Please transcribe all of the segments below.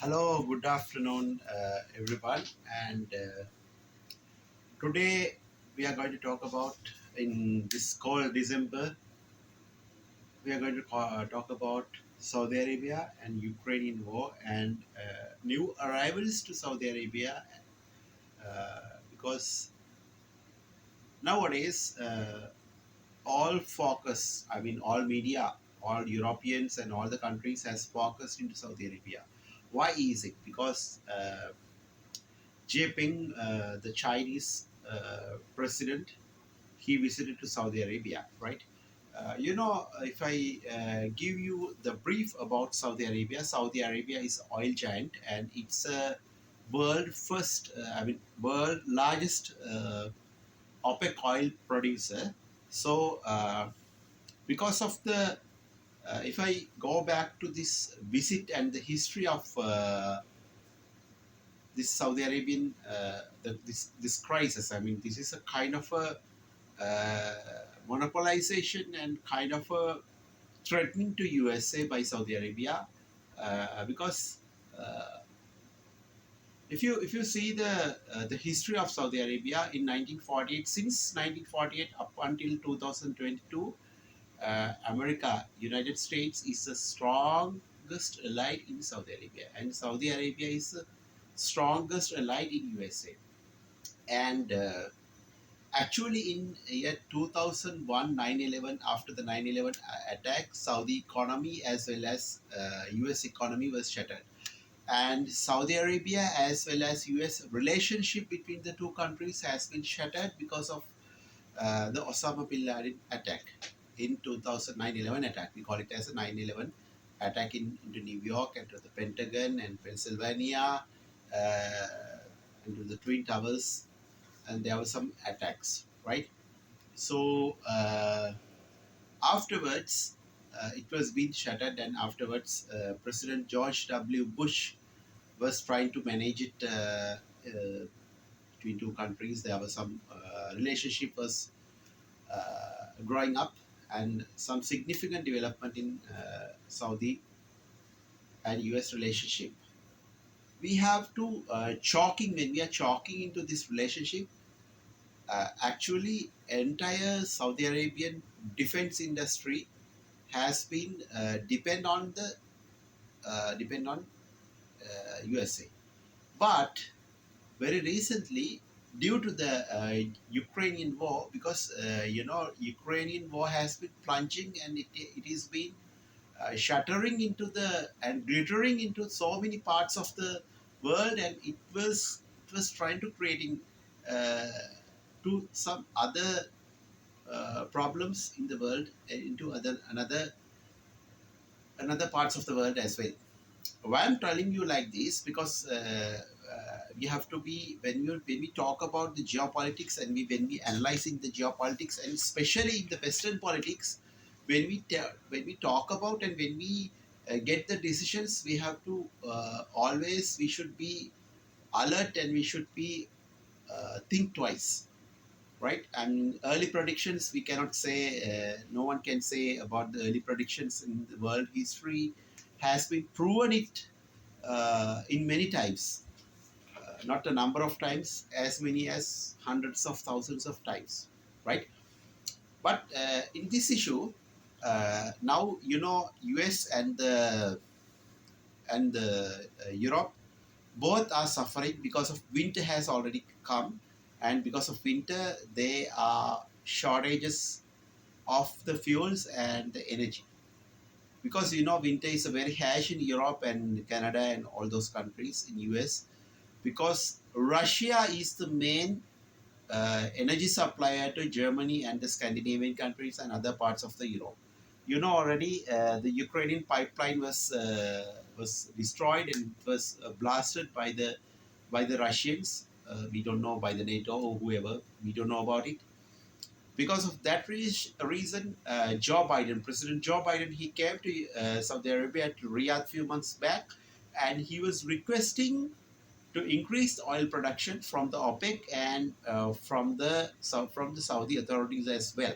Hello, good afternoon, everyone. And today we are going to talk about, in this cold December, we are going to talk about Saudi Arabia and Ukrainian war and new arrivals to Saudi Arabia because nowadays all focus, I mean, all media, all Europeans and all the countries has focused into Saudi Arabia. Why is it? Because Jinping, the Chinese president, he visited to Saudi Arabia, right? If I give you the brief about Saudi Arabia is oil giant and it's a world largest OPEC oil producer. So, because of if I go back to this visit and the history of this Saudi Arabian this crisis. I mean, this is a kind of a monopolization and kind of a threatening to USA by Saudi Arabia because uh, if you see the history of Saudi Arabia in 1948, since 1948 up until 2022, America, United States is the strongest ally in Saudi Arabia, and Saudi Arabia is the strongest ally in USA. And actually, in year 2001, 9/11, after the 9/11 attack, Saudi economy as well as US economy was shattered. And Saudi Arabia as well as US relationship between the two countries has been shattered because of the Osama bin Laden attack in 2009/11 attack. We call it as a 9/11 attack into New York, into the Pentagon and Pennsylvania, into the Twin Towers, and there were some attacks, right? So afterwards, it was being shattered, and afterwards, President George W. Bush was trying to manage it between two countries. There was some relationship was growing up, and some significant development in Saudi and U.S. relationship. We have to chalking when we are chalking into this relationship. Actually, entire Saudi Arabian defense industry has been depend on USA. But very recently, due to the Ukrainian war, because Ukrainian war has been plunging and it is been shattering into the and glittering into so many parts of the world, and it was trying to creating uh, to some other problems in the world into another parts of the world as well. Why I'm telling you like this, because we have to be when we talk about the geopolitics, and when we analyzing the geopolitics, and especially in the Western politics, when we talk about and when we get the decisions, we have to always we should be alert, and we should be think twice, right? And early predictions, we cannot say, no one can say about the early predictions in the world history has been proven it in many times, not a number of times, as many as hundreds of thousands of times, right? But in this issue, now US and the Europe both are suffering because of winter has already come, and because of winter there are shortages of the fuels and the energy, because winter is a very harsh in Europe and Canada and all those countries in US, because Russia is the main energy supplier to Germany and the Scandinavian countries and other parts of the Europe. Already the Ukrainian pipeline was destroyed and was blasted by the Russians. We don't know, by the NATO or whoever. We don't know about it. Because of that reason, President Joe Biden, he came to Saudi Arabia, to Riyadh few months back, and he was requesting to increase the oil production from the OPEC and from the Saudi authorities as well.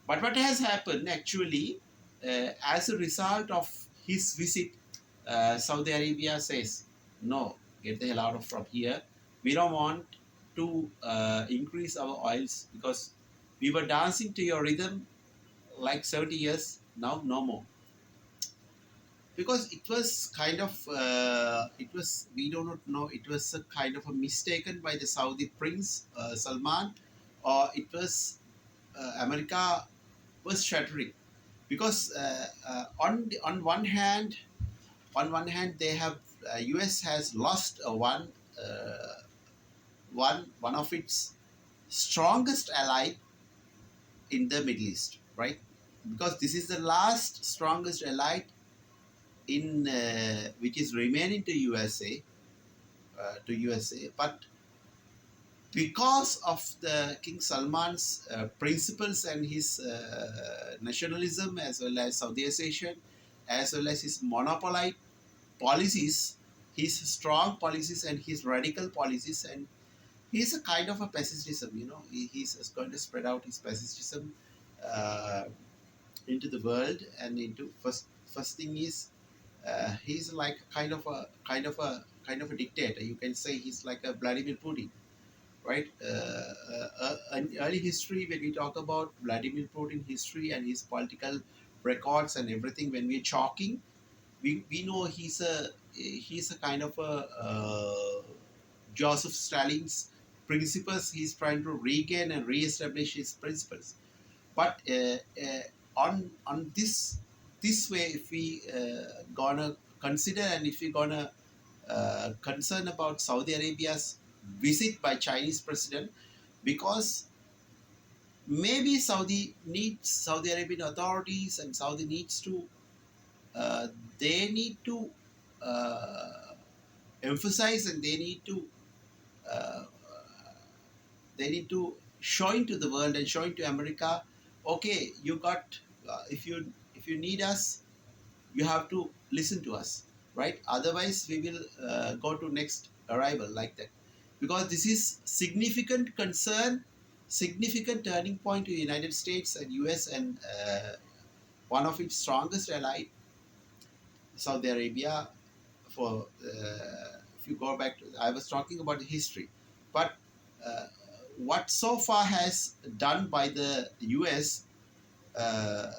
But what has happened actually, as a result of his visit, Saudi Arabia says, no, get the hell out of from here. We don't want to increase our oils because we were dancing to your rhythm like 70 years, now no more. Because it was kind of, it was, we do not know, it was a kind of a mistaken by the Saudi Prince Salman, or it was America was shattering. Because on one hand they have US has lost one of its strongest ally in the Middle East, right? Because this is the last strongest ally in which is remaining to USA. But because of the King Salman's principles and his nationalism, as well as Southeastern, as well as his monopoly policies, his strong policies and his radical policies, and he's a kind of a pacificism. He's going to spread out his pacificism uh, into the world, and into first thing is he's like kind of a dictator. You can say he's like a Vladimir Putin, right? In early history, when we talk about Vladimir Putin history and his political records and everything, when we're talking, we know he's a kind of a Joseph Stalin's principles. He's trying to regain and re-establish his principles. But on this way, if we gonna consider, and if we gonna concern about Saudi Arabia's visit by Chinese president, because maybe Saudi Arabian authorities and Saudi needs to uh, they need to uh, emphasize, and uh, they need to show into the world and show into America. Okay, you got if you need us, you have to listen to us, right? Otherwise, we will go to next arrival like that, because this is significant concern, significant turning point to the United States and US, and one of its strongest ally, Saudi Arabia. For if you go back to, I was talking about the history, but uh, what so far has done by the US, uh,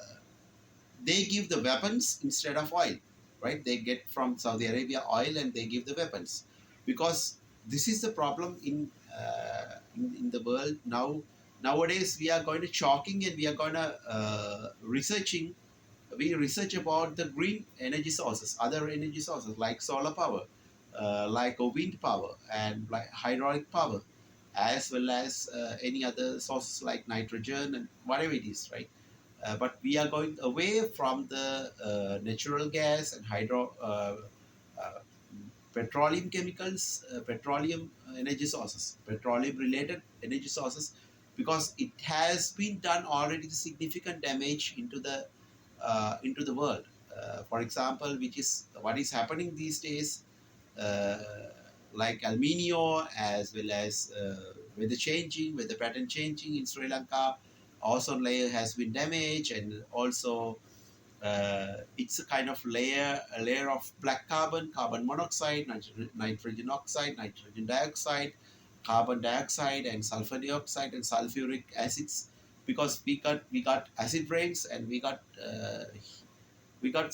they give the weapons instead of oil, right? They get from Saudi Arabia oil and they give the weapons, because this is the problem in the world now. Nowadays, we are going to chalking, and we are going to researching. We research about the green energy sources, other energy sources like solar power, like wind power, and like hydraulic power, as well as any other sources like nitrogen and whatever it is, right? But we are going away from the natural gas and uh, petroleum chemicals, petroleum energy sources, petroleum related energy sources, because it has been done already significant damage into the world. For example, which is what is happening these days, uh, like El Nino, as well as weather pattern changing in Sri Lanka. Ozone layer has been damaged, and also it's a kind of a layer of black carbon, carbon monoxide, nitrogen oxide, nitrogen dioxide, carbon dioxide, and sulfur dioxide and sulfuric acids, because we got acid rains, and we got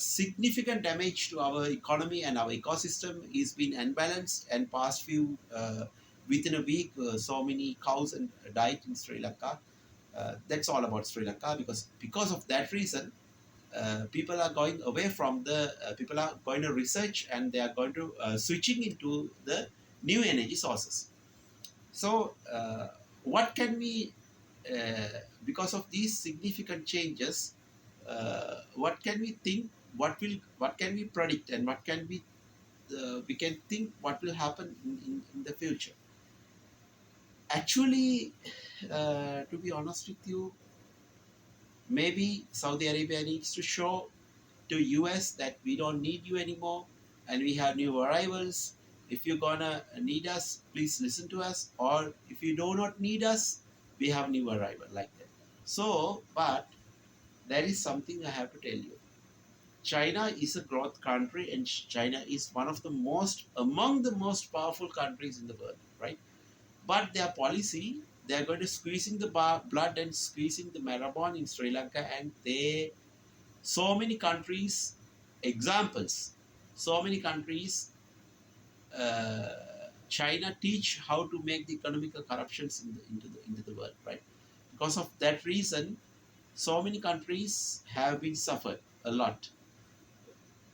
significant damage to our economy, and our ecosystem is been unbalanced. And past few within a week, so many cows and died in Sri Lanka. That's all about Sri Lanka, because of that reason, people are going away from the people are going to research, and they are going to switching into the new energy sources. So what can we because of these significant changes, what can we think, what can we predict, and what can we can think what will happen in the future? Actually, to be honest with you, maybe Saudi Arabia needs to show to US that we don't need you anymore, and we have new arrivals. If you're gonna need us, please listen to us, or if you do not need us, we have new arrival like that. So, but there is something I have to tell you. China is a growth country, and China is one of the most among the most powerful countries in the world, right? But their policy, they are going to squeezing the blood and squeezing the marrow in Sri Lanka, and they so many countries examples, so many countries. China teach how to make the economical corruptions into the world, right? Because of that reason, so many countries have been suffered a lot.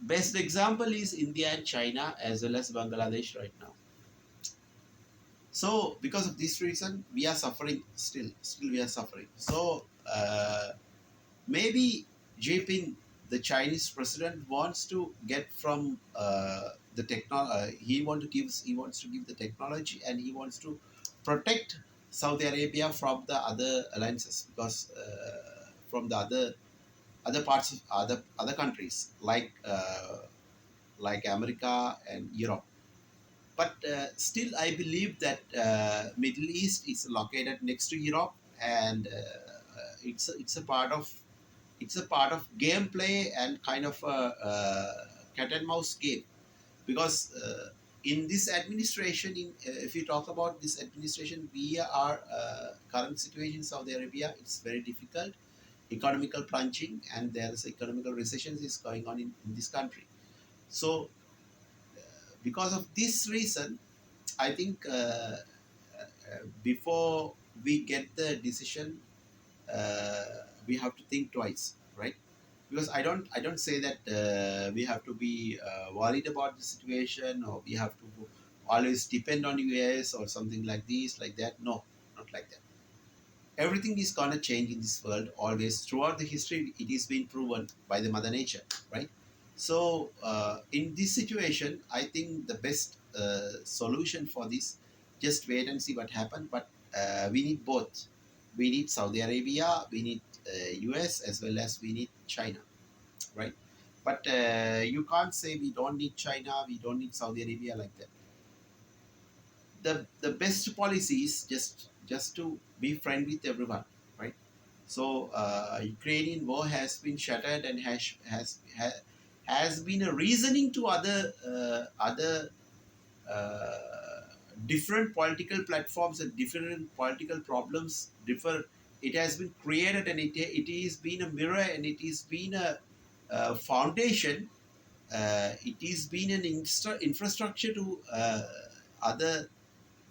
Best example is India and China as well as Bangladesh right now. So because of this reason, we are suffering still. Still, we are suffering. So maybe Jinping, the Chinese president, wants to get from the technology. He wants to give the technology, and he wants to protect Saudi Arabia from the other alliances, because from the other parts of other countries like America and Europe. But still, I believe that Middle East is located next to Europe, and it's a part of gameplay and kind of a cat and mouse game, because in this administration, if you talk about this administration, we are current situation in Saudi Arabia. It's very difficult, economical plunging, and there's economical recession is going on in this country. So because of this reason, I think before we get the decision, uh, we have to think twice, right? Because I don't say that we have to be worried about the situation, or we have to always depend on US or something like this, like that. No, not like that. Everything is gonna change in this world always. Throughout the history, it is being proven by the Mother Nature, right? So in this situation, I think the best solution for this, just wait and see what happens. But we need both. We need Saudi Arabia, we need US, as well as we need China, right? But you can't say we don't need China, we don't need Saudi Arabia, like that. The best policy is just to be friend with everyone, right? So Ukrainian war has been shattered, and has been a reasoning to other uh, different political platforms and different political problems differ. It has been created, and it is been a mirror, and it has been a foundation. It has been an infrastructure to other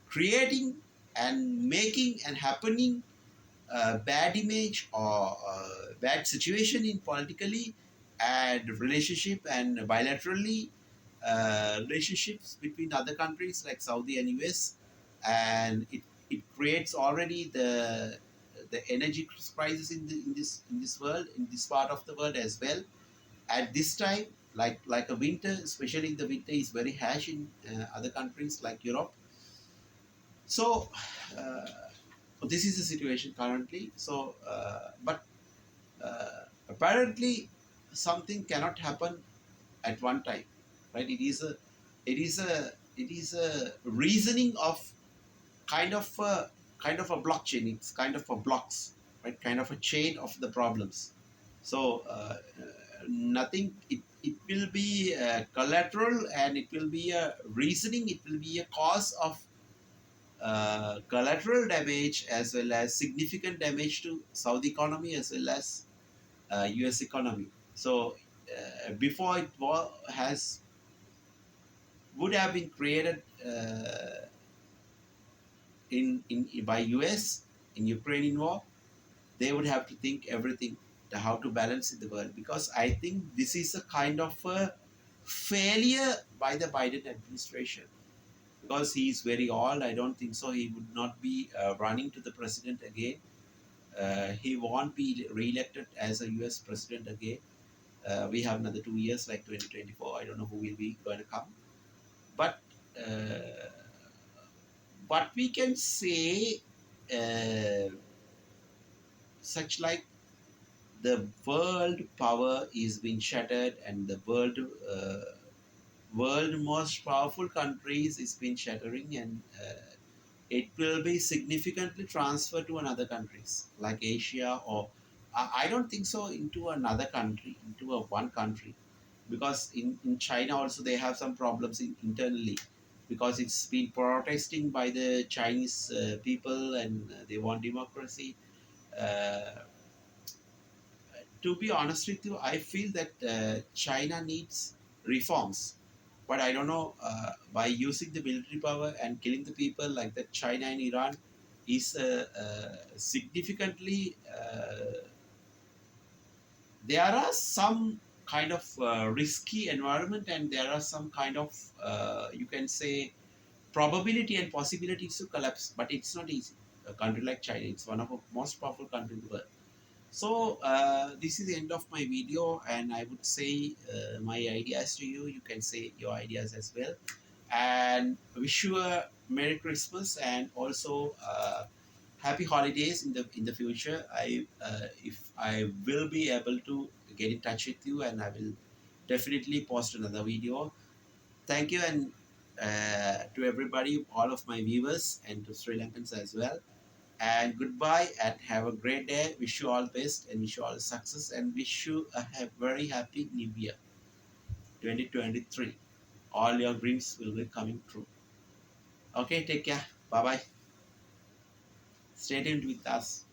creating and making and happening bad image or bad situation in politically and relationship and bilaterally relationships between other countries like Saudi and US, and it creates already the energy crisis in this world, in this part of the world as well. At this time, like a winter, especially the winter is very harsh in other countries like Europe. So uh, this is the situation currently. So but apparently something cannot happen at one time, right? It is a reasoning of kind of a blockchain. It's kind of a blocks, right? Kind of a chain of the problems. So nothing. It will be collateral, and it will be a reasoning. It will be a cause of collateral damage, as well as significant damage to Saudi economy, as well as US economy. So before it has would have been created in by US in Ukrainian war, they would have to think everything, how to balance in the world, because I think this is a kind of a failure by the Biden administration, because he is very old. I don't think so. He would not be running to the president again. He won't be re-elected as a U.S. president again. We have another 2 years, like 2024. I don't know who will be going to come. But what we can say, uh, such like the world power is being shattered, and the world most powerful countries is been shattering, and it will be significantly transferred to another countries like Asia, or I don't think so into another country, into a one country. because in China also they have some problems internally, because it's been protesting by the Chinese people, and they want democracy. Uh, to be honest with you, I feel that China needs reforms, but I don't know, by using the military power and killing the people like that, China and Iran is significantly. There are some kind of risky environment, and there are some kind of, you can say, probability and possibilities to collapse, but it's not easy. A country like China, it's one of the most powerful countries in the world. So this is the end of my video, and I would say my ideas to you. You can say your ideas as well, and wish you a Merry Christmas, and also happy holidays in the future. If I will be able to get in touch with you, and I will definitely post another video. Thank you, and to everybody, all of my viewers, and to Sri Lankans as well. And goodbye, and have a great day. Wish you all best, and wish you all success, and wish you a very happy New Year 2023. All your dreams will be coming true. Okay, take care. Bye bye. Stay tuned with us.